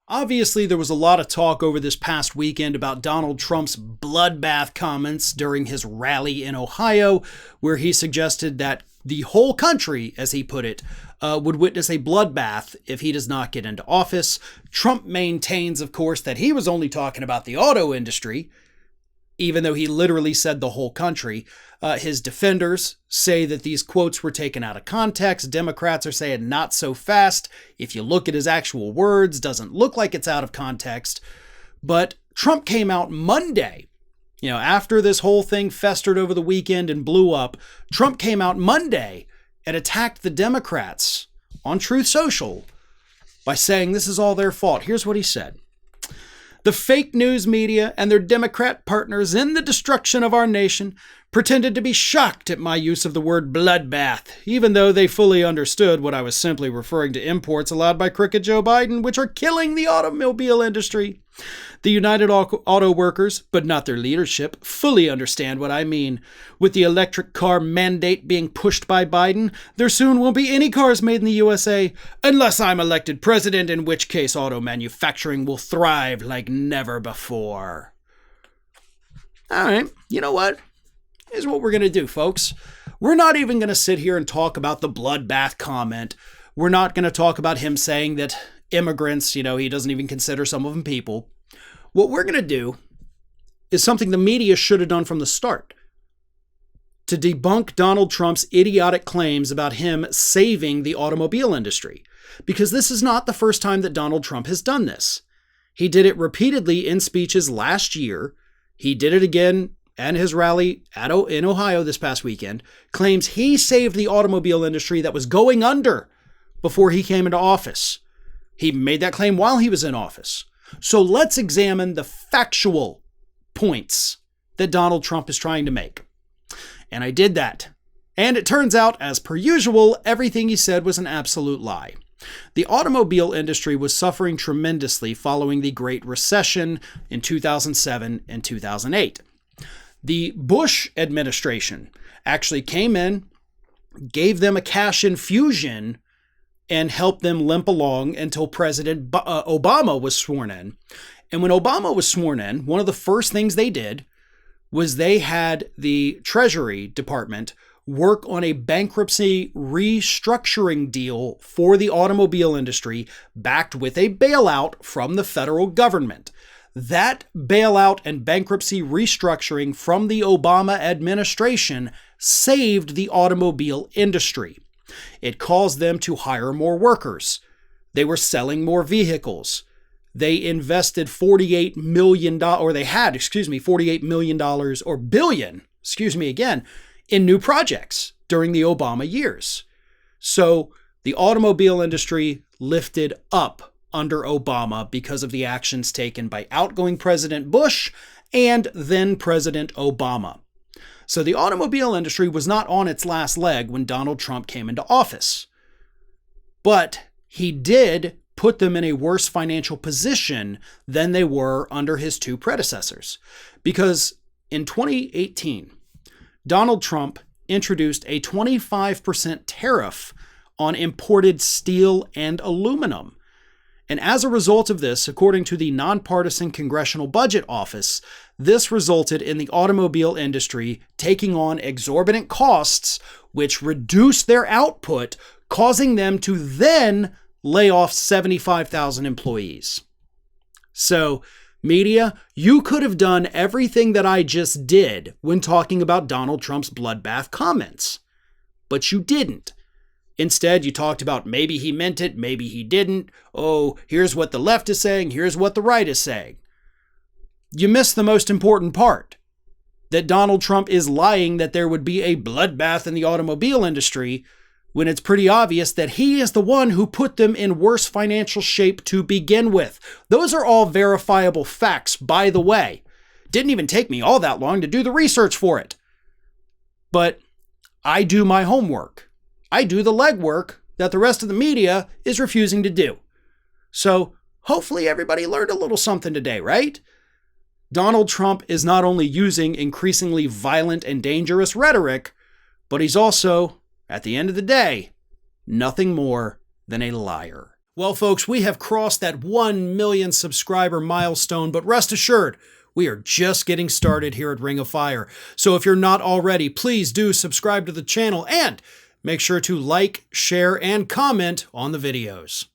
Obviously, there was a lot of talk over this past weekend about Donald Trump's bloodbath comments during his rally in Ohio, where he suggested that the whole country, as he put it, would witness a bloodbath if he does not get into office. Trump maintains, of course, that he was only talking about the auto industry, even though he literally said the whole country. His defenders say that these quotes were taken out of context. Democrats are saying not so fast. If you look at his actual words, doesn't look like it's out of context. But Trump came out Monday, after this whole thing festered over the weekend and blew up. Trump came out Monday and attacked the Democrats on Truth Social by saying this is all their fault. Here's what he said. The fake news media and their Democrat partners in the destruction of our nation pretended to be shocked at my use of the word bloodbath, even though they fully understood what I was simply referring to imports allowed by crooked Joe Biden, which are killing the automobile industry. The United Auto Workers, but not their leadership, fully understand what I mean. With the electric car mandate being pushed by Biden, there soon won't be any cars made in the USA, unless I'm elected president, in which case auto manufacturing will thrive like never before. All right, you know what? Here's what we're going to do, folks. We're not even going to sit here and talk about the bloodbath comment. We're not going to talk about him saying that immigrants, he doesn't even consider some of them people. What we're going to do is something the media should have done from the start. To debunk Donald Trump's idiotic claims about him saving the automobile industry. Because this is not the first time that Donald Trump has done this. He did it repeatedly in speeches last year. He did it again at his rally in Ohio this past weekend. Claims he saved the automobile industry that was going under before he came into office. He made that claim while he was in office. So let's examine the factual points that Donald Trump is trying to make. And I did that. And it turns out, as per usual, everything he said was an absolute lie. The automobile industry was suffering tremendously following the Great Recession in 2007 and 2008. The Bush administration actually came in, gave them a cash infusion, and helped them limp along until President Obama was sworn in. And when Obama was sworn in, one of the first things they did was they had the Treasury Department work on a bankruptcy restructuring deal for the automobile industry, backed with a bailout from the federal government. That bailout and bankruptcy restructuring from the Obama administration saved the automobile industry. It caused them to hire more workers. They were selling more vehicles. They invested $48 million, or they had, $48 million or billion, in new projects during the Obama years. So the automobile industry lifted up under Obama because of the actions taken by outgoing President Bush and then President Obama. So the automobile industry was not on its last leg when Donald Trump came into office. But he did put them in a worse financial position than they were under his two predecessors. Because in 2018, Donald Trump introduced a 25% tariff on imported steel and aluminum. And as a result of this, according to the Nonpartisan Congressional Budget Office, this resulted in the automobile industry taking on exorbitant costs, which reduced their output, causing them to then lay off 75,000 employees. So, media, you could have done everything that I just did when talking about Donald Trump's bloodbath comments, but you didn't. Instead, you talked about maybe he meant it, maybe he didn't. Oh, here's what the left is saying, here's what the right is saying. You missed the most important part, that Donald Trump is lying that there would be a bloodbath in the automobile industry when it's pretty obvious that he is the one who put them in worse financial shape to begin with. Those are all verifiable facts, by the way. Didn't even take me all that long to do the research for it. But I do my homework. I do the legwork that the rest of the media is refusing to do. So hopefully everybody learned a little something today, right? Donald Trump is not only using increasingly violent and dangerous rhetoric, but he's also, at the end of the day, nothing more than a liar. Well, folks, we have crossed that 1 million subscriber milestone, but rest assured, we are just getting started here at Ring of Fire. So if you're not already, please do subscribe to the channel and make sure to like, share, and comment on the videos.